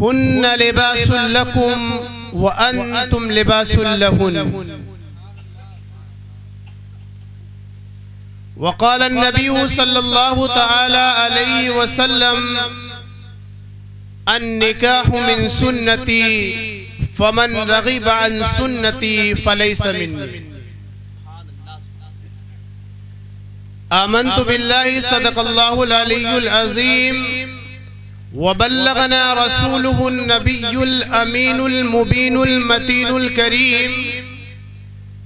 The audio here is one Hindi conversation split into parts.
हुन्ना लिबासुल लकुम व अंतुम लिबासुल लहुन। वक़ाल नबी सल्लल्लाहु तआला अलैहि वसल्लम अन्निकाहु मिन सुन्नती फमन रग़िबा अन सुन्नती फलैसा मिन्नी। आमन्तु बिल्लाहि सदक़ल्लाहुल अलियुल अज़ीम व बल्लगना रसूलुहुन नबियुल अमीनुल मुबीनुल मतीनुल करीम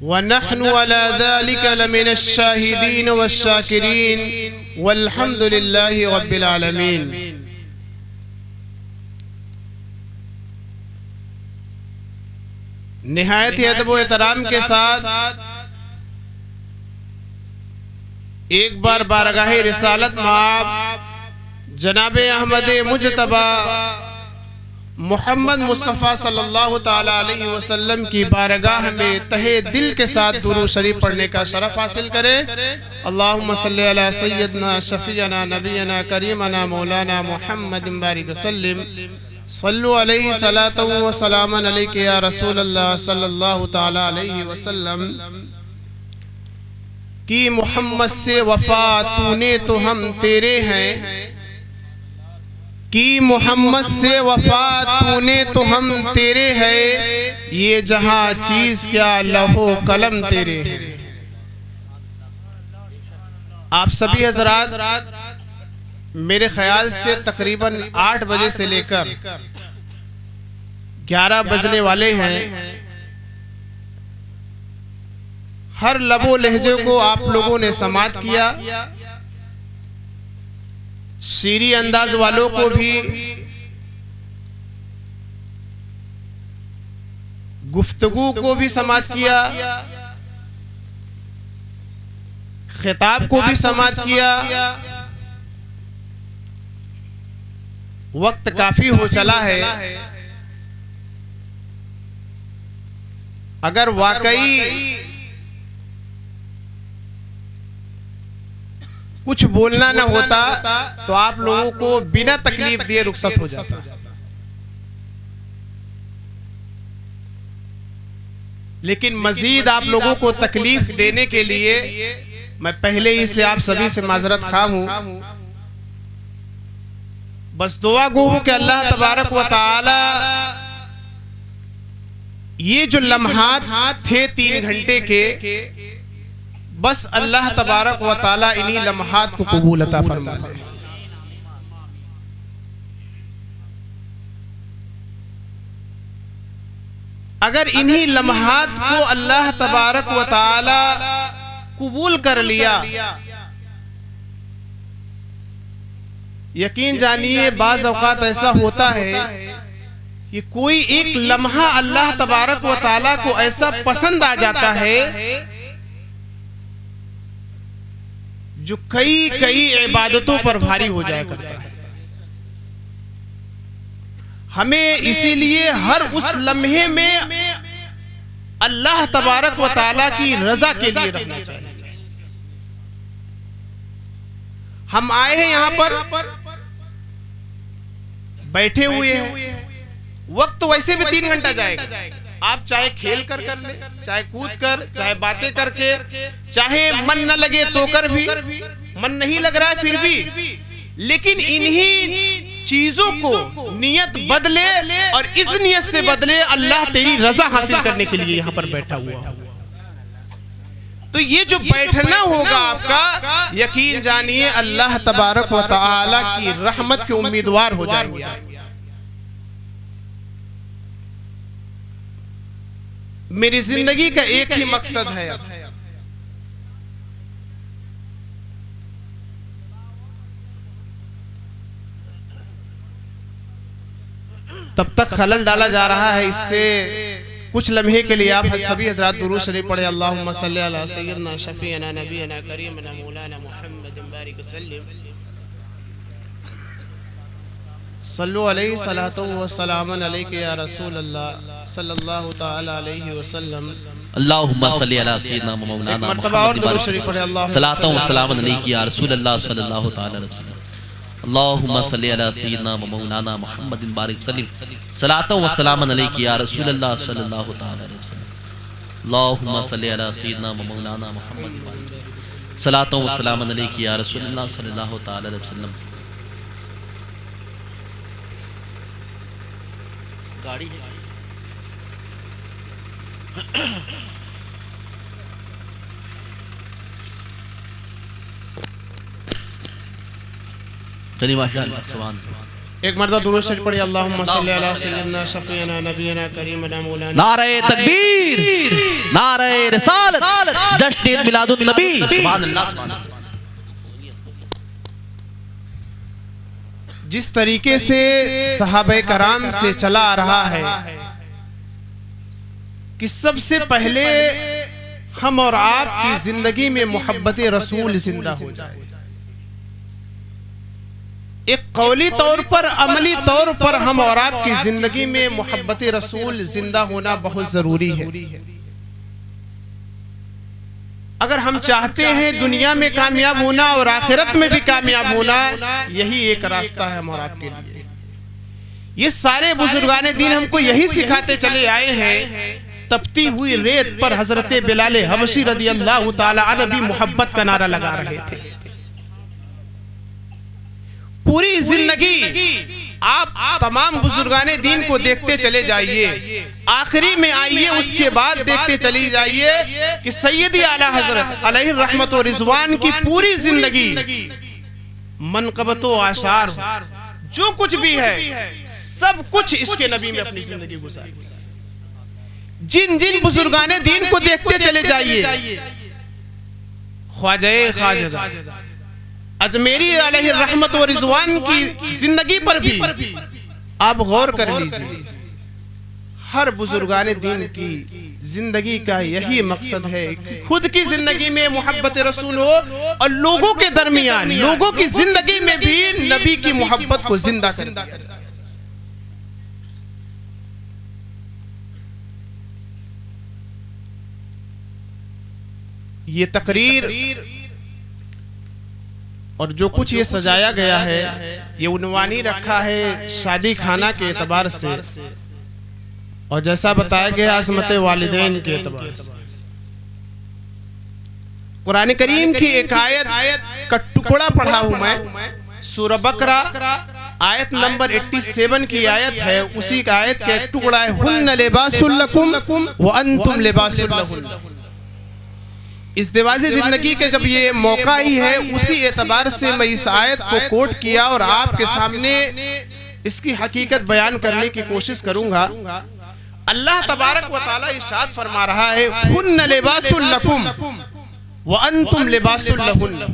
व नहनु अला ज़ालिका लमिनश शाहिदीन वश्शाकिरीन वल्हम्दुलिल्लाहि रब्बिल आलमीन। निहायत अदब व एहतराम के साथ एक बार बारगाहे रिसालत माब जनाब अहमद मुजतबा मोहम्मद मुस्तफ़ा सल्लल्लाहु ताला अलैहि वसल्लम की बारगाह में तहे दिल के साथ दुरूद शरीफ पढ़ने का शरफ हासिल करे। अल्लाहुम्मा सल्ली अला सय्यदना शफीअना नबीना करीमना मौलाना मुहम्मद बारिक वसल्लिम सल्लु अलैहि सलातु व सलामन अलैका या रसूल अल्लाह सल्लल्लाहु ताला अलैहि वसल्लम। कि मोहम्मद से वफा तूने तो हम तेरे हैं, कि मोहम्मद से वफा तूने तो हम तेरे हैं, ये जहां चीज क्या लहो कलम तेरे हैं। आप सभी हजरात मेरे ख्याल से तकरीबन 8 बजे से लेकर 11 बजने वाले हैं। हर लबो लहजे को आप लोगों ने समात किया। शीरी अंदाज वालों को भी गुफ्तगू को भी समात किया, खिताब को भी समात किया। वक्त काफी हो चला है। अगर वाकई कुछ बोलना न होता तो आप लोगों को बिना तकलीफ दिए रुखसत हो जाता। लेकिन मजीद आप लोगों को तकलीफ देने के लिए मैं पहले ही से आप सभी से माजरत खा हूं। बस दुआ गो हूं कि अल्लाह तबारक व तआला ये जो लम्हात थे 3 घंटे के, बस अल्लाह तबारक व ताला इन्हीं लम्हात को कबूल अता फरमा ले। अगर इन्हीं लम्हात को अल्लाह तबारक व ताला कबूल कर लिया, यकीन जानिए बाज़ औक़ात ऐसा होता है कि कोई एक लम्हा अल्लाह तबारक व ताला को ऐसा पसंद आ जाता है जो कई इबादतों पर भारी हो जाया करता है। हमें इसीलिए हर उस लम्हे में अल्लाह तबारक व ताला की रजा के लिए रहना चाहिए। हम आए हैं यहां पर, बैठे हुए हैं। वक्त तो वैसे भी 3 घंटा जाएगा। आप चाहे खेल कर ले, चाहे कूद कर, चाहे बातें करके, चाहे मन न लगे तो कर भी, मन नहीं लग रहा है फिर भी, लेकिन इन्हीं चीजों को नियत बदले और इस नियत से बदले अल्लाह तेरी रजा हासिल करने के लिए यहां पर बैठा हुआ। तो ये जो बैठना होगा आपका, यकीन जानिए अल्लाह तबारक व तआला की रहमत के उम्मीदवार हो जाएंगे। मेरी जिंदगी का एक ही मकसद है, तब तक खलल डाला जा रहा है। इससे कुछ लम्हे के लिए आप सभी हजरात दुरूद शरीफ पढ़े। अल्लाहुम्मा सल्ली अला सय्यदना शफीअना नबीना करीमना मौलाना मुहम्मद बारिक वसल्लिम सल्लु अलैहि सलातु व सलामन अलैका या रसूल अल्लाह सल्लल्लाहु ताला अलैहि वसल्लम। अल्लाहुम्मा सल्ली अला सय्यदना मौलाना मुहम्मद दुरूद शरीफ पढ़े। अल्लाह सलातु व सलामन अलैका या रसूल अल्लाह सल्लल्लाहु ताला अलैहि वसल्लम। अल्लाहुम्मा सल्ली अला सय्यिदिना व मौलाना मुहम्मदिन बारिक सल्लिम सलातो व सलामन अलैका या रसूलल्लाह सल्लल्लाहु तआला अलैहि वसल्लम। अल्लाहुम्मा सल्ली अला सय्यिदिना व मौलाना मुहम्मदिन बारिक सलातो व सलामन अलैका या रसूलल्लाह सल्लल्लाहु तआला अलैहि वसल्लम। गाड़ी है चलिए माशाअल्लाह सुभान अल्लाह। एक मर्दा दुरूद शरीफ पढ़िए अल्लाहुम्मा सल्ली अला सय्यिदिना शफीना नबीना करीमना मौलाना। नारे तकबीर, नारे रिसालत, जश्न मिलादुन नबी। सुभान अल्लाह सुभान अल्लाह। जिस तरीके से सहाबे कराम से चला आ रहा है कि सबसे पहले हम और आप की जिंदगी में मोहब्बत रसूल जिंदा हो जाए। एक कौली तौर पर, अमली तौर पर हम और आपकी जिंदगी में मोहब्बत रसूल जिंदा होना बहुत जरूरी है। अगर हम चाहते हैं दुनिया में कामयाब होना और आखिरत में भी कामयाब होना, यही एक रास्ता है हम और आपके लिए। ये सारे बुजुर्गाने दीन हमको यही सिखाते चले आए हैं। तपती हुई रेत पर हजरत बिलाल हबशी रदी अल्लाह ताला अन्हु भी मोहब्बत का नारा लगा रहे थे। पूरी जिंदगी आप तमाम बुजुर्गाने दीन को देखते चले जाइए, आखिरी में आइए उसके बाद देखते चली जाइए कि सैयदी आला हजरत अलैहि रहमत व रिजवान की पूरी जिंदगी मनकबत व आशार जो कुछ भी है सब कुछ इसके नबी में अपनी जिंदगी गुजारी। जिन जिन बुजुर्गाने दीन को देखते चले जाइए, ख्वाजा खाजा अजमेरी अलैहि रहमत व रिजवान की जिंदगी पर भी आप गौर कर लीजिए। हर बुजुर्गाने दीन की जिंदगी का यही मकसद है कि खुद की जिंदगी में मोहब्बत रसूल हो और लोगों के दरमियान, लोगों की जिंदगी में भी नबी की मोहब्बत को जिंदा कर दिया जाए। ये तकरीर और जो कुछ ये सजाया गया है, ये उन्वानी रखा है शादी खाना के एतबार से, और जैसा बताया गया अज़मत वालिदैन के एतबार से। कुरान करीम की एक आयत का टुकड़ा पढ़ा हूं मैं, सूरह बकरा आयत नंबर 87 की आयत है, उसी का आयत का एक टुकड़ा है। हुन्ना लिबासुल लकुम व अंतुम लिबासुल लहुन्ना। इस दिवाज़े जिंदगी के जब ये मौका ही है, उसी एतबार से मैं इस आयत को कोट किया और आपके सामने इसकी हकीकत बयान करने की कोशिश करूंगा। अल्लाह तबारक व तआला इरशाद फरमा रहा है, हुन्ना लिबासुल लकुम व अंतुम लिबासुल लहुन्ना।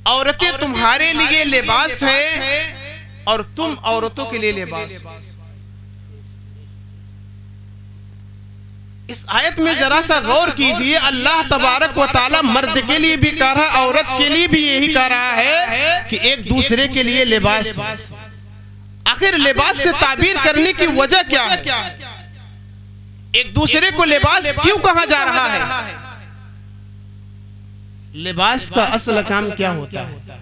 औरतें तुम्हारे लिए लिबास है और तुम औरतों के लिए लिबास। इस आयत में जरा सा गौर कीजिए, अल्लाह तबारक व ताला मर्द के लिए भी कह रहा, औरत के लिए भी यही कह रहा है कि एक दूसरे के लिए लिबास। आखिर लिबास से ताबीर करने की वजह क्या है? एक दूसरे को लिबास क्यों कहा जा रहा है? लिबास का असल काम क्या होता है?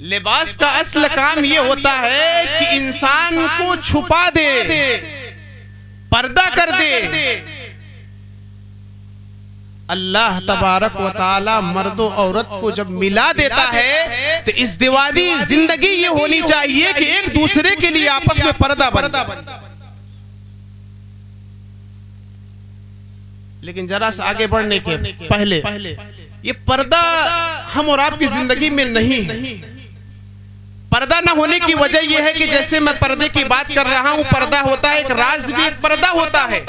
लिबास का असल काम यह होता है कि इंसान को छुपा दे, पर्दा कर दे। अल्लाह तबारक व ताला मर्द और औरत को जब मिला देता है तो इस दिवादी जिंदगी ये होनी चाहिए कि एक दूसरे के लिए आपस में पर्दा बनता। लेकिन जरा सा आगे बढ़ने के पहले ये पर्दा हम और आपकी जिंदगी में नहीं है। पर्दा ना होने की वजह यह है कि जैसे मैं पर्दे की बात कर रहा हूं, पर्दा होता है एक राज, भी एक पर्दा होता है।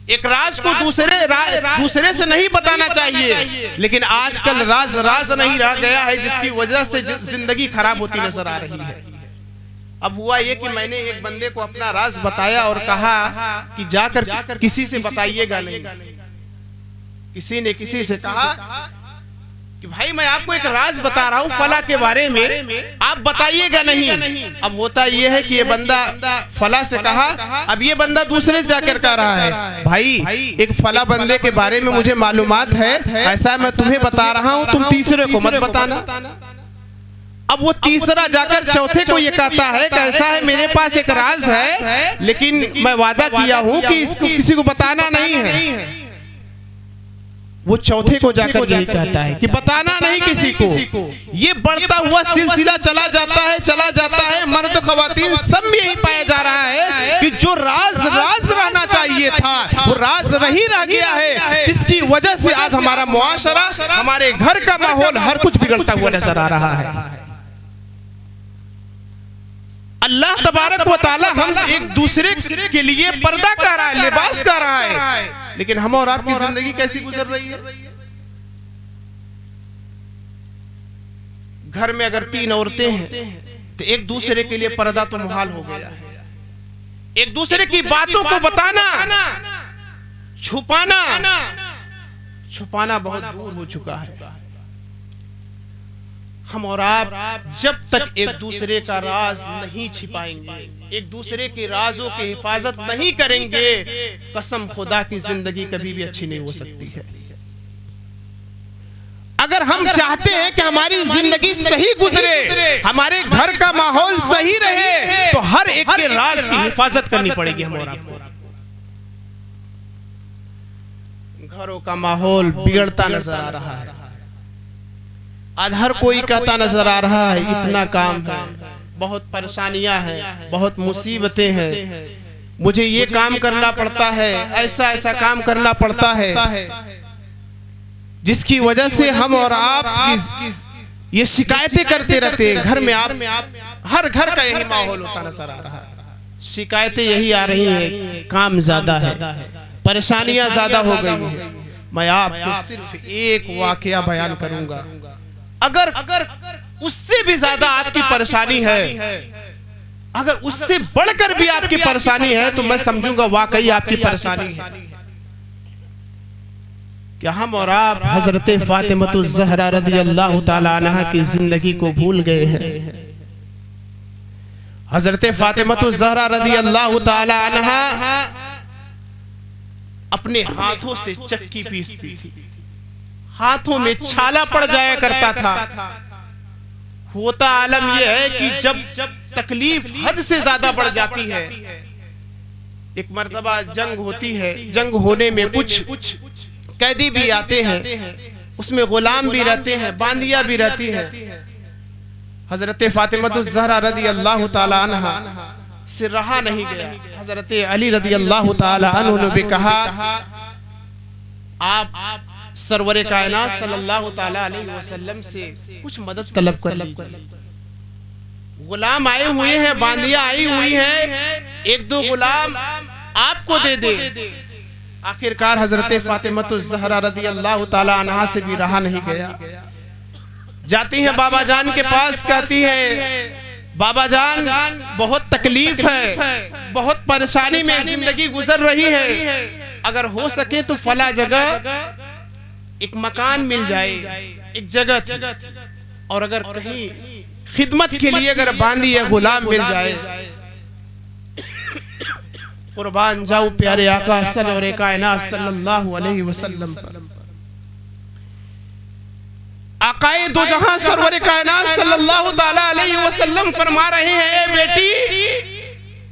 एक राज को दूसरे से नहीं बताना चाहिए, लेकिन आजकल राज नहीं रह गया है, जिसकी वजह से जिंदगी खराब होती नजर आ रही है। अब हुआ ये कि मैंने एक बंदे को अपना राज बताया और कहा कि जाकर किसी से बताइएगा नहीं। किसी ने किसी से कहा कि भाई मैं आपको एक राज बता रहा हूँ फला के बारे में, आप बताइएगा नहीं। अब होता यह है कि ये बंदा फला से कहा, अब ये बंदा दूसरे से जाकर कह रहा है भाई एक फला बंदे के बारे में मुझे मालूमात है, ऐसा मैं तुम्हें बता रहा हूँ, तुम तीसरे को मत बताना। अब वो तीसरा जाकर चौथे को ये कहता है कि ऐसा है मेरे पास एक राज है, लेकिन मैं वादा किया हूँ कि इसको किसी को बताना नहीं है। वो चौथे को जाकर यही कहता है कि बताना नहीं किसी को। ये बढ़ता हुआ सिलसिला चला जाता है। मर्द खवातीन सब में यही पाया जा रहा है कि जो राज रहना चाहिए था वो राज नहीं रह गया है, जिसकी वजह से आज हमारा मुआशरा, हमारे घर का माहौल हर कुछ बिगड़ता हुआ नजर आ रहा है। अल्लाह तबारक व तआला हम एक दूसरे के लिए पर्दा कर रहा है, लिबास कर रहा है, लेकिन हम और आपकी जिंदगी कैसी गुजर रही है। घर में अगर 3 औरतें हैं तो एक दूसरे के लिए पर्दा तो मुहाल हो गया है। एक दूसरे की बातों को बताना, छुपाना बहुत दूर हो चुका है। हम और आप जब तक एक दूसरे का राज नहीं छिपाएंगे, एक दूसरे के राजों की हिफाजत नहीं करेंगे, कसम खुदा की जिंदगी कभी भी अच्छी नहीं हो सकती है। अगर हम चाहते हैं कि हमारी जिंदगी सही गुजरे, हमारे घर का माहौल सही रहे, तो हर एक के राज की हिफाजत करनी पड़ेगी हम और आपको। घरों का माहौल बिगड़ता नजर आ रहा है। आज हर कोई कहता नजर आ रहा है इतना काम है, बहुत परेशानियां हैं, बहुत मुसीबतें हैं, मुझे ये काम करना पड़ता है, ऐसा काम करना पड़ता है, जिसकी वजह से हम और आप ये शिकायतें करते रहते हैं। घर में आप हर घर का यही माहौल होता नजर आ रहा है। शिकायतें यही आ रही हैं, काम ज्यादा है, परेशानियां ज्यादा हो गई है। मैं आपको सिर्फ एक वाकया बयान करूंगा, अगर उससे भी ज्यादा आपकी परेशानी है, अगर उससे बढ़कर भी आपकी परेशानी है, तो मैं समझूंगा वाकई आपकी परेशानी है। क्या हम और आप हजरत फातिमतुज़ ज़हरा रज़ियल्लाहु ताला अन्हा की जिंदगी को भूल गए हैं? हजरत फातिमतुज़ ज़हरा रज़ियल्लाहु ताला अन्हा अपने हाथों से चक्की पीसती थी, हाथों में छाला पड़ जाया करता था। होता आलम यह है कि जब तकलीफ हद से ज्यादा बढ़ जाती है, एक मर्तबा जंग होती है, जंग होने में कुछ कैदी भी आते हैं, उसमें गुलाम भी रहते हैं, बांदिया भी रहती है। हजरत फातिमतुज़ ज़हरा रज़ियल्लाहु ताला अन्हा से रहा नहीं गया। हजरत अली रज़ियल्लाहु ताला अन्हु ने भी कहा, आप सरवरे कायनात सल्लल्लाहु ताला अलैहि वसल्लम से कुछ मदद तलब कर लीजिए। गुलाम आए हुए हैं, बांदिया आई हुई हैं, 1-2 गुलाम आपको दे दे। आखिरकार हजरत फातिमतुज़ ज़हरा रज़ियल्लाहु ताला अन्हा से भी रहा नहीं गया। जाती हैं बाबा जान के पास, कहती है बाबा जान बहुत तकलीफ है, बहुत परेशानी में जिंदगी गुजर रही है, अगर हो सके तो फला जगह एक मकान मिल जाए, एक जगह, और अगर कहीं खिदमत के लिए अगर बांदी या गुलाम मिल जाए, कुर्बान जाऊं प्यारे आका सरवरे कायनात सल्लल्लाहु अलैहि वसल्लम पर। आकाए दो जहां सरवरे कायनात सल्लल्लाहु ताला अलैहि वसल्लम फरमा रहे हैं, बेटी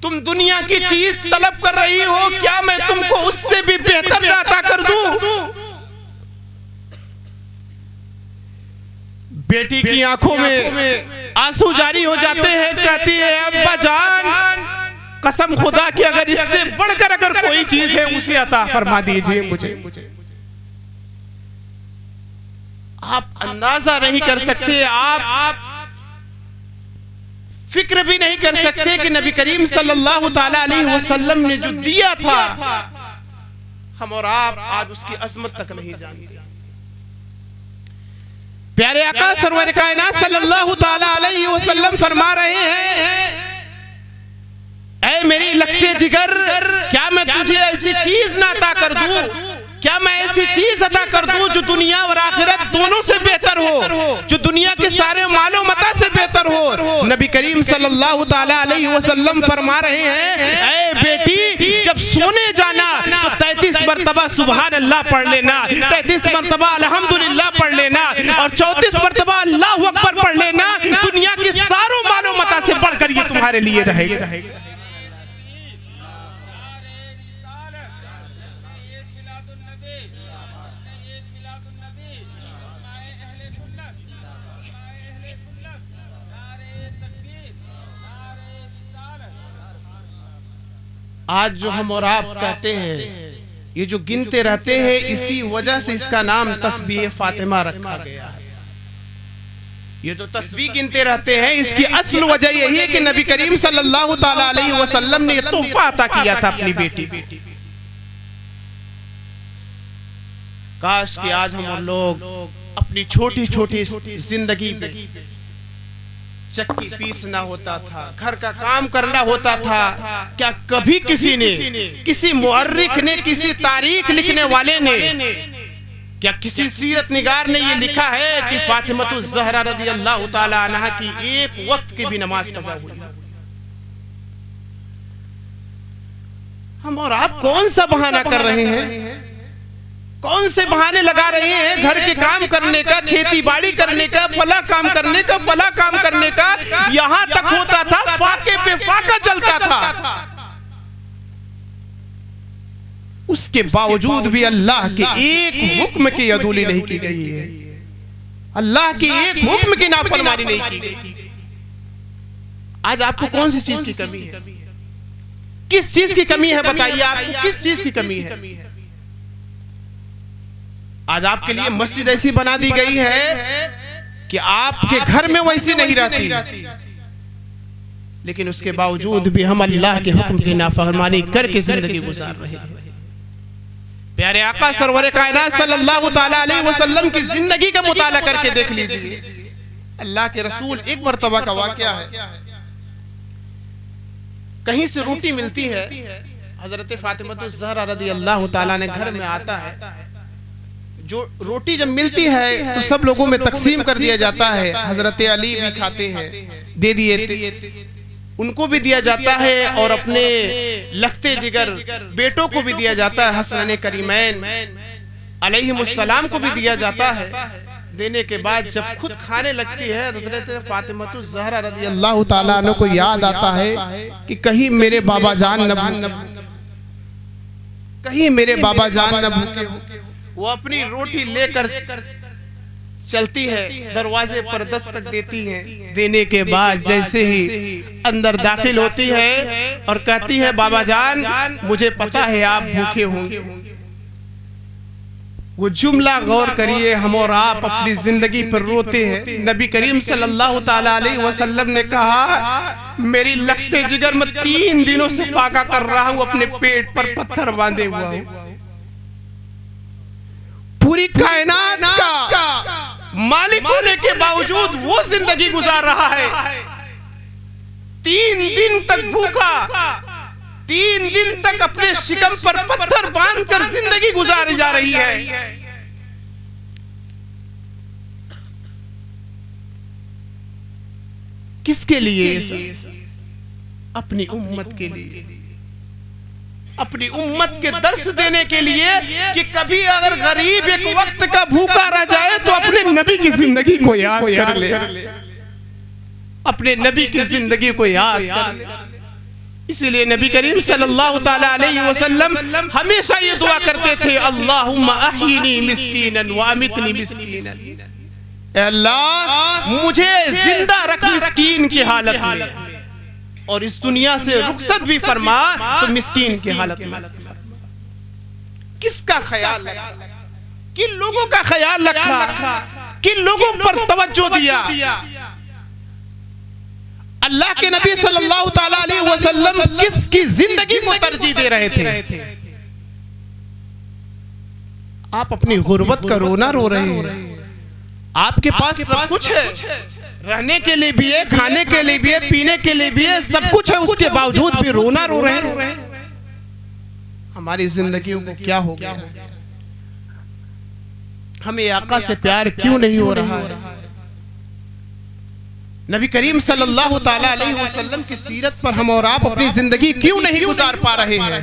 तुम दुनिया की चीज तलब कर रही हो, क्या मैं तुमको उससे भी बेहतर अता कर दूं? बेटी की आंखों में आंसू जारी हो जाते हैं, कहती है अब्बा जान कसम खुदा की अगर इससे बढ़कर अगर कोई चीज है उसे अता फरमा दीजिए मुझे। आप अंदाजा नहीं कर सकते, आप फिक्र भी नहीं कर सकते कि नबी करीम सल्लल्लाहु ताला अलैहि वसल्लम ने जो दिया था, हम और आप आज उसकी अजमत तक नहीं जानते। प्यारे आका सरवर कायनात सल्लल्लाहु ताला अलैहि वसल्लम फरमा रहे हैं, ऐ मेरी लख्ते जिगर क्या मैं तुझे ऐसी चीज ना अता कर दूं क्या मैं ऐसी चीज अता कर दूं जो दुनिया और आखिरत दोनों से बेहतर हो, जो दुनिया के सारे मालो मता से बेहतर हो। नबी करीम सल्लल्लाहु ताला अलैहि वसल्लम फरमा रहे हैं, ऐ बेटी जब सोने जाना तो 33 मरतबा सुभान अल्लाह पढ़ लेना, 33 मरतबा अल्हम्दुलिल्लाह पढ़ लेना और 34 मरतबा अल्लाहु अकबर पढ़ लेना। दुनिया के सारों मालो मता से बढ़कर ये तुम्हारे लिए रहेगा। आज जो हम और आप कहते हैं, ये जो गिनते रहते हैं, इसी वजह से इसका नाम तस्बीह फातिमा रखा गया है। ये जो तस्बीह गिनते रहते हैं, इसकी असल वजह यही है कि नबी करीम सल्लल्लाहु ताला अलैहि वसल्लम ने तोहफा अता किया था अपनी बेटी। काश कि आज हम लोग अपनी छोटी छोटी जिंदगी में चक्की पीसना होता था, घर का काम करना होता था, क्या कभी किसी ने, किसी मुअर्रिख ने, किसी तारीख लिखने वाले ने, क्या किसी सीरत निगार ने ये लिखा है कि फातिमतुज़ ज़हरा रज़ियल्लाहु ताला अन्हा की एक वक्त की भी नमाज कज़ा हुई? हम और आप कौन सा बहाना कर रहे हैं, कौन से बहाने लगा रहे हैं घर के काम करने का, खेती बाड़ी करने का, फला काम करने का, फला काम करने का। यहां तक होता था फाके पे फाका चलता था, उसके बावजूद भी अल्लाह के एक हुक्म की अदूली नहीं की गई है, अल्लाह के एक हुक्म की नाफरमानी नहीं की गई। आज आपको कौन सी चीज की कमी है, किस चीज की कमी है बताइए, आपको किस चीज की कमी है? आज आपके लिए मस्जिद ऐसी बना दी गई है कि आपके घर में वैसी नहीं रहती, लेकिन उसके बावजूद भी हम अल्लाह के हुक्म की नाफरमानी करके जिंदगी गुजार रहे हैं। प्यारे आका सरवर कायनात सल्लल्लाहु ताला अलैहि वसल्लम की जिंदगी का मुताला करके देख लीजिए। अल्लाह के रसूल, एक मर्तबा का वाकया है, कहीं से रोटी मिलती है, हजरत फातिमतुज़ ज़हरा रज़ियल्लाहु ताला ने घर में आता है, जो रोटी जब मिलती है तो सब लोगों में तकसीम कर दिया जाता है। हजरत अली भी खाते हैं, दे दिए, उनको भी दिया जाता है और अपने लखते जिगर बेटों को भी दिया जाता है, हसनैन करीमैन अलैहिमुस्सलाम को भी दिया जाता है। देने के बाद जब खुद खाने लगती है, हजरत फातिमतुज़ ज़हरा रज़ियल्लाहु ताला अन्हा को याद आता है कि कहीं मेरे बाबा जान न, कहीं मेरे बाबा जान न भूखे हो। वो अपनी रोटी लेकर चलती है, दरवाजे पर दस्तक देती है, देने के बाद जैसे ही अंदर दाखिल होती है और कहती है, बाबा जान मुझे पता है आप भूखे होंगे। वो जुमला गौर करिए, हम और आप अपनी जिंदगी पर रोते हैं। नबी करीम सल्लल्लाहु ताला अलैहि वसल्लम ने कहा, मेरी लखते जिगर में 3 दिनों से फाका कर रहा हूं, अपने पेट पर पत्थर बांधे हुआ हूं। पूरी कायनात का मालिक होने के बावजूद वो जिंदगी गुजार रहा है। 3 दिन तक भूखा, 3 दिन तक अपने शिकम पर पत्थर बांधकर जिंदगी गुजारी जा रही है। किसके लिए? अपनी उम्मत के लिए, अपनी उम्मत के दर्श देने के लिए कि कभी अगर गरीब एक वक्त का भूखा रह जाए तो अपने नबी की जिंदगी को याद कर ले, अपने नबी की जिंदगी को याद कर ले। इसीलिए नबी करीम सल्लल्लाहु ताला अलैहि वसल्लम हमेशा ये दुआ करते थे, अल्लाहुम्मा अहीनी मिस्कीनन व अमितनी मिस्कीनन, अल्लाह मुझे जिंदा रख मिस्कीन की हालत में, और इस दुनिया से रुखसत भी फरमा तो मिस्कीन की हालत में। किसका ख्याल रखा, किन लोगों का ख्याल रखा, किन लोगों पर तवज्जो दिया? अल्लाह के नबी सल्लल्लाहु ताला अलैहि वसल्लम किसकी जिंदगी को तरजीह दे रहे थे? आप अपनी गुर्बत का रोना रो रहे हैं। आपके पास सब कुछ है, रहने के लिए भी है, खाने के लिए भी है, पीने के लिए भी है, सब कुछ है, उसके बावजूद भी रोना रो रहे हैं। हमारी जिंदगियों को क्या हो गया? हमें आका से प्यार क्यों नहीं हो रहा है? नबी करीम सल्लल्लाहु ताला अलैहि वसल्लम की सीरत पर हम और आप अपनी जिंदगी क्यों नहीं गुजार पा रहे हैं?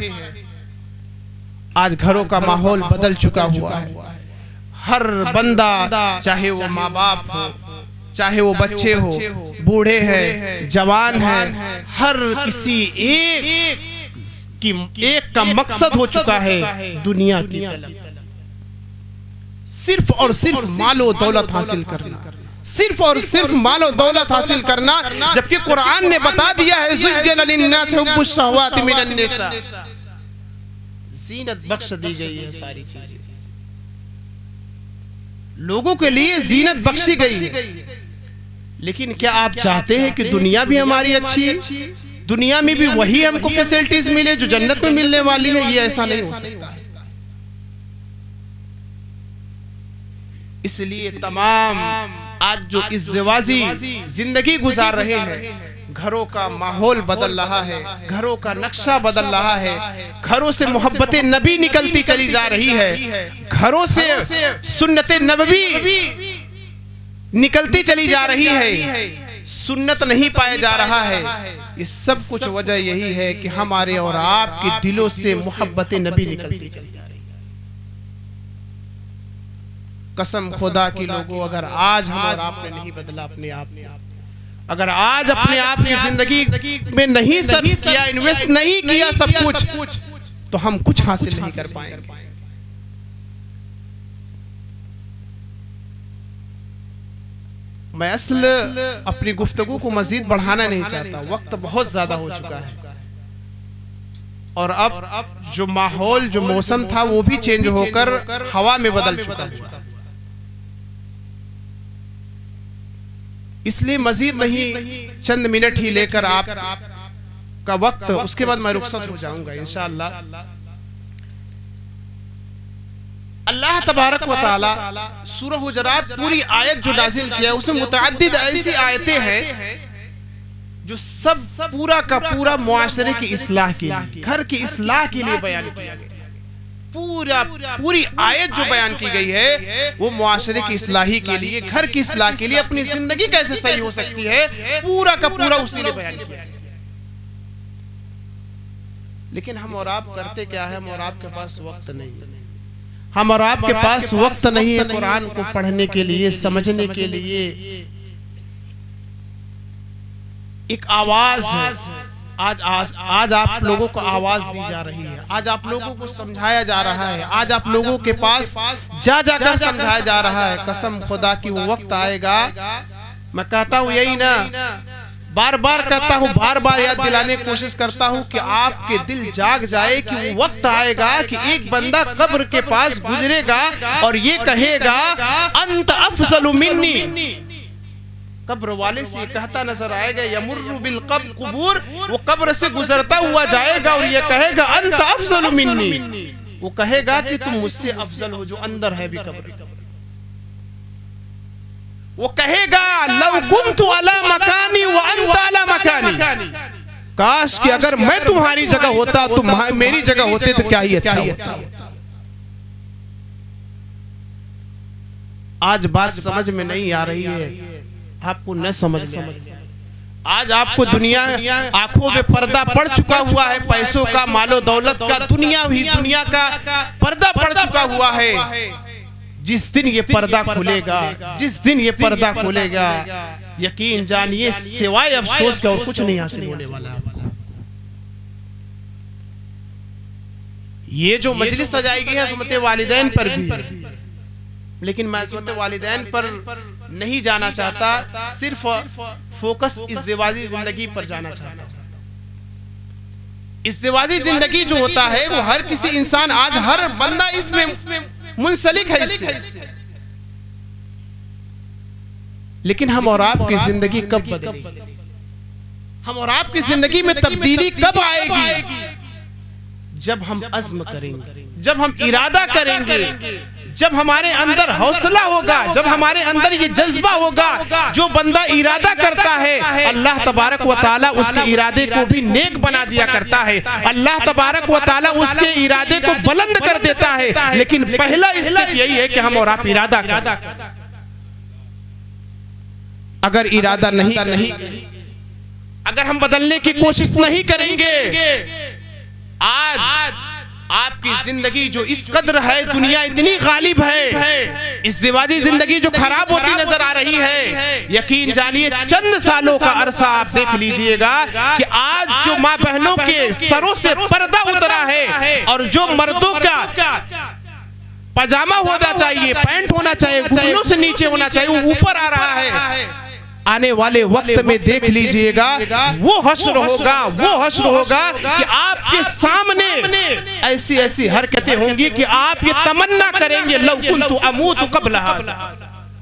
आज घरों का माहौल बदल चुका हुआ है। हर बंदा, चाहे वो माँ बाप हो, चाहे वो बच्चे हो, बूढ़े हैं, जवान हैं, हर किसी एक का मकसद हो चुका है दुनिया की तलब। सिर्फ और सिर्फ मालो दौलत हासिल करना, सिर्फ और सिर्फ मालो दौलत हासिल करना, जबकि कुरान ने बता दिया है ज़ुय्यिना लिन्नासि हुब्बुश शहवाति मिनन निसा, ज़ीनत बख्श दी गई है। सारी चीजें लोगों के लिए ज़ीनत बख्शी गई है। लेकिन क्या आप चाहते हैं कि दुनिया भी हमारी अच्छी है, दुनिया में भी वही हमको फैसिलिटीज मिले जो जन्नत में मिलने वाली है? ये ऐसा नहीं हो सकता। इसलिए तमाम आज जो इज़्दिवाजी जिंदगी गुजार रहे हैं, घरों का माहौल बदल रहा है, घरों का नक्शा बदल रहा है, घरों से मोहब्बतें नबी निकलती चली जा रही है, घरों से सुन्नते नबवी निकलती चली जा रही है, सुन्नत नहीं पाया जा रहा है। ये सब कुछ वजह यही है कि हमारे और आपके दिलों से मोहब्बतें नबी निकलती चली जा रही है। कसम खुदा की लोगों, अगर आज हम और आपने नहीं बदला अपने आप में, अगर आज अपने आप की जिंदगी में नहीं सर्फ किया, इन्वेस्ट नहीं किया सब कुछ, तो हम कुछ हासिल नहीं कर पाएंगे। मैं असल अपनी गुफ्तगू को मजीद बढ़ाना नहीं चाहता, वक्त बहुत ज्यादा हो चुका है और अब जो माहौल, जो मौसम था वो भी चेंज होकर हवा में बदल चुका है। इसलिए मजीद नहीं, चंद मिनट ही लेकर आप का वक्त, उसके बाद मैं रुखसत हो जाऊंगा इंशाअल्लाह। अल्लाह तबारक व तआला सूरह हुजरात पूरी आयत जो नाजिल किया उसमें मुतअद्दिद ऐसी आयतें हैं जो सब पूरा का पूरा मुआशरे की इस्लाह के लिए, घर की इस्लाह के लिए बयान किया गया। पूरी आयत जो बयान की गई है वो मुआशरे की इस्लाही के लिए, घर की इस्लाह के लिए, अपनी जिंदगी कैसे सही हो सकती है, पूरा का पूरा उसी ने बयान किया। लेकिन हम और आप करते क्या है? हम और आपके पास वक्त नहीं है, हम और आपके पास वक्त नहीं है कुरान को पढ़ने के लिए, समझने के लिए। एक आवाज है, आज आप लोगों को आवाज दी जा रही है, आज आप लोगों को समझाया जा रहा है, आज आप लोगों के पास जाकर समझाया जा रहा है। कसम खुदा की वो वक्त आएगा, मैं कहता हूँ यही ना, बार बार कहता हूँ, बार बार याद दिलाने की कोशिश करता हूँ कि आपके दिल जाग जाए कि वो वक्त आएगा कि एक बंदा कब्र के पास गुजरेगा और ये कहेगा अंत अफजलु मिन्नी। कब्र वाले से कहता नजर आएगा, यमुर्रु बिल कुबूर, वो कब्र से गुजरता हुआ जाएगा और ये कहेगा अंत अफजलु मिन्नी। वो कहेगा कि तुम मुझसे अफजल हो जो अंदर है भी कब्र। वो कहेगा लव कुन्तु अला मकानी व अंत अला मकानी, काश कि अगर मैं तुम्हारी जगह होता, तुम मेरी जगह होते तो क्या ही अच्छा होता। आज बात समझ में नहीं आ रही है, आपको न समझ में। आज आपको दुनिया आंखों में पर्दा पड़ चुका हुआ है, पैसों का, मालो दौलत का, दुनिया का पर्दा पड़ चुका हुआ है। जिस दिन ये पर्दा खुलेगा, जिस दिन ये पर्दा खुलेगा, यकीन जानिए सिवाय अफसोस के और कुछ नहीं हासिल होने वाला आपको। ये जो मजलिस सजाएगी है असमत वालिदैन पर भी, लेकिन मैं असमत वालिदैन पर नहीं जाना चाहता, सिर्फ फोकस इज़्दिवाजी जिंदगी पर जाना चाहता हूं। इज़्दिवाजी जिंदगी जो होता है वो हर किसी इंसान, आज हर बंदा इसमें मुंसलिक है इससे। लेकिन हम और आपकी जिंदगी कब बदलेगी? हम और आपकी जिंदगी में तब्दीली कब आएगी? जब हम अज़्म करेंगे, जब हम इरादा करेंगे, जब हमारे अंदर हौसला होगा, जब हमारे अंदर ये जज्बा होगा, जो बंदा इरादा करता है अल्लाह तबारक व तआला उसके इरादे को भी नेक बना दिया करता है। अल्लाह तबारक व तआला उसके इरादे को बुलंद कर देता है। लेकिन पहला स्टेप यही है कि हम और आप इरादा करें। अगर इरादा नहीं, अगर हम बदलने की कोशिश नहीं करेंगे, आज आपकी जिंदगी जो इस कदर है, दुनिया इतनी गालिब है, इस दिवाजी जिंदगी जो खराब होती नजर आ रही है, यकीन जानिए चंद सालों का अरसा आप देख लीजिएगा कि आज जो माँ बहनों के सरों से पर्दा उतरा है और जो मर्दों का पजामा होना चाहिए, पैंट होना चाहिए, घुटनों से नीचे होना चाहिए, वो ऊपर आ रहा है। आने वाले वक्त में देख लीजिएगा वो हश्र होगा, वो हश्र होगा कि आपके सामने ऐसी ऐसी हरकतें होंगी कि आप ये तमन्ना करेंगे लौ कुन्तु अमूतु क़ब्ल हाज़ा।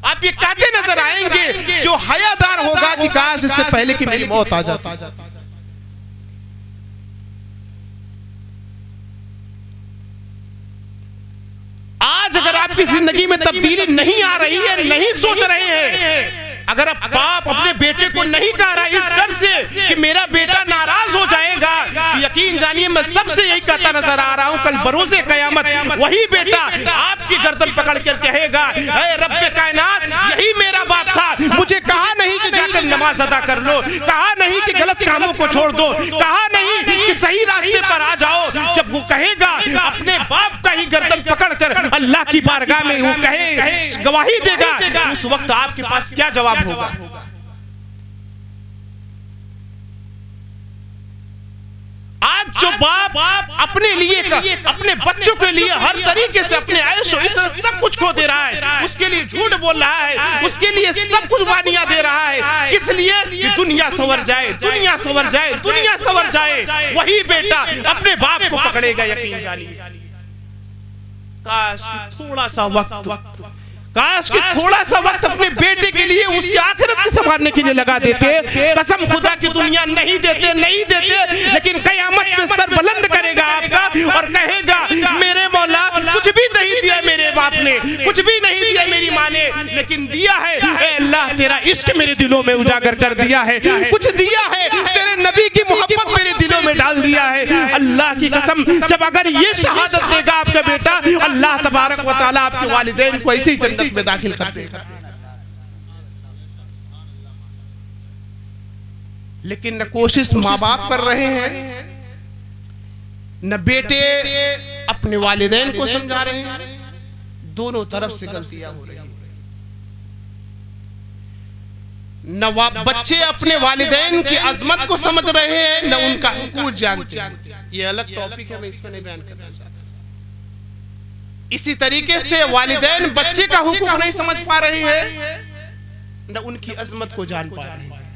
आप ये कहते नजर आएंगे, जो हयादार होगा कि काश इससे पहले कि मेरी मौत आ जाती। आज अगर आपकी जिंदगी में तब्दीली नहीं आ रही है, नहीं सोच रहे हैं, अगर अब बाप अपने बेटे को नहीं कह रहा इस डर से कि मेरा बेटा नाराज हो जाएगा, यकीन जानिए मैं सबसे यही कहता नजर आ रहा हूं, कल बरोज़े क़यामत वही बेटा आपकी गर्दन पकड़ कर कहेगा, ऐ रब्बे कायनात, यही मेरा बाप था, मुझे कहा नहीं कि जाकर नमाज अदा कर लो, कहा नहीं कि गलत कामों को छोड़ दो, कहा नहीं कि सही रास्ते पर आ जाओ। जब वो कहेगा अपने बाप का ही गर्दन पकड़कर अल्लाह की बारगाह में वो कहे, गवाही देगा, उस वक्त आपके पास क्या जवाब होगा? आज जो बाप अपने लिए अपने बच्चों के लिए हर तरीके से अपने आयशो इज़्ज़त सब कुछ खो दे रहा है, उसके लिए झूठ बोल रहा है, उसके लिए सब कुछ वानियां दे रहा है, किस लिए कि दुनिया संवर जाए, दुनिया संवर जाए, दुनिया संवर जाए, वही बेटा अपने बाप को पकड़ेगा। यकीन जानिए काश थोड़ा सा वक्त, काश कि थोड़ा सा वक्त अपने बेटे के लिए उसकी आखिरत को संभालने के लिए लगा देते। कसम खुदा की दुनिया नहीं देते, लेकिन कयामत में सर बुलंद करेगा आपका और कहेगा मेरे मौला कुछ भी नहीं दिया मेरे बाप ने, कुछ भी नहीं दिया मेरी माँ ने, लेकिन दिया है ए अल्लाह तेरा इश्क मेरे दिलों में उजागर कर दिया है, कुछ दिया है तेरे नबी की मोहब्बत मेरे दिलों में डाल दिया है। अल्लाह की कसम जब अगर ये शहादत देगा आपका बेटा, अल्लाह तबारक व तआला आपके वालिदैन को ऐसी जन्नत में दाखिल कर देगा। लेकिन न कोशिश माँ बाप कर रहे हैं, न बेटे अपने वालिदैन को समझा रहे हैं, दोनों तरफ से गलतियां हो रही हैं। न बच्चे अपने वालिदैन की अजमत को समझ रहे हैं, न उनका हुकूक जानते हैं। ये अलग टॉपिक है, मैं इसमें नहीं बयान करना चाहता। इसी तरीके से वालिदैन बच्चे का हुकूक नहीं समझ पा रहे हैं, न उनकी अजमत को जान पा रहे हैं।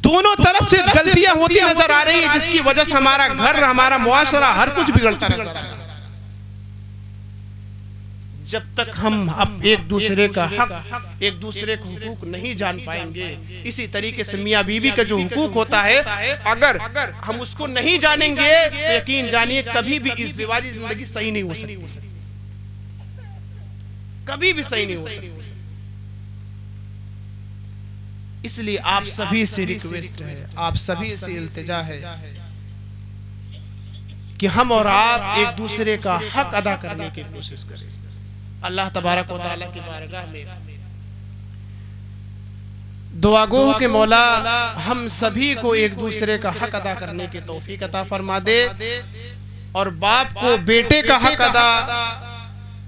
दोनों तरफ से गलतियां होती नजर आ रही है, जिसकी वजह से हमारा घर, हमारा मुआशरा, हर कुछ बिगड़ता नजर आ रहा है। जब तक हम अब एक दूसरे का हक, एक दूसरे का हुकूक नहीं जान पाएंगे, इसी तरीके से मियाँ बीवी का जो हुकूक होता है, अगर हम उसको नहीं जानेंगे तो यकीन जानिए कभी भी इस दिवाली जिंदगी सही नहीं हो सकती, कभी भी सही नहीं हो सकती। इसलिए आप सभी से रिक्वेस्ट है, आप सभी से इल्तिजा है कि हम और आप एक दूसरे का हक अदा करने की कोशिश करें। अल्लाह तबारक व तआला की बारगाह में दुआ गो के मौला हम सभी को एक दूसरे का हक अदा करने की तौफीक अता फरमा दे, और बाप को बेटे का हक अदा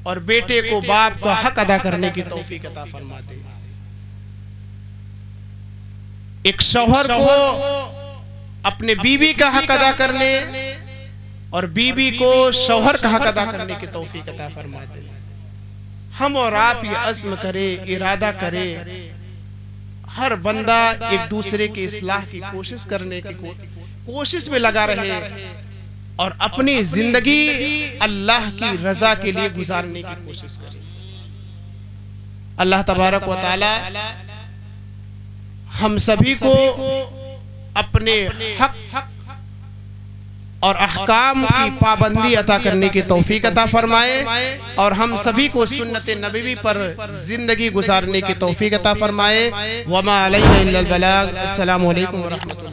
और बेटे को बाप का हक अदा करने की तौफीक अता फरमा दे। एक शौहर को अपने बीवी का हक अदा करने और बीवी को शौहर का हक अदा करने की तौफीक अता फरमा दे। हम और आप ये अज़्म करें, इरादा करें, हर बंदा एक दूसरे के इस्लाह की कोशिश करने की कोशिश में लगा रहे और अपनी जिंदगी अल्लाह की रजा के लिए गुजारने की कोशिश करे। अल्लाह तबारक व तआला हम सभी को अपने हक और अहकाम की पाबंदी अता करने की तौफीक अता फरमाए और हम सभी को सुन्नत नबवी पर जिंदगी गुजारने की तौफीक अता फरमाए। वमा अलैना इल्लल बलाग। अस्सलामु अलैकुम व रहमतुल्लाह।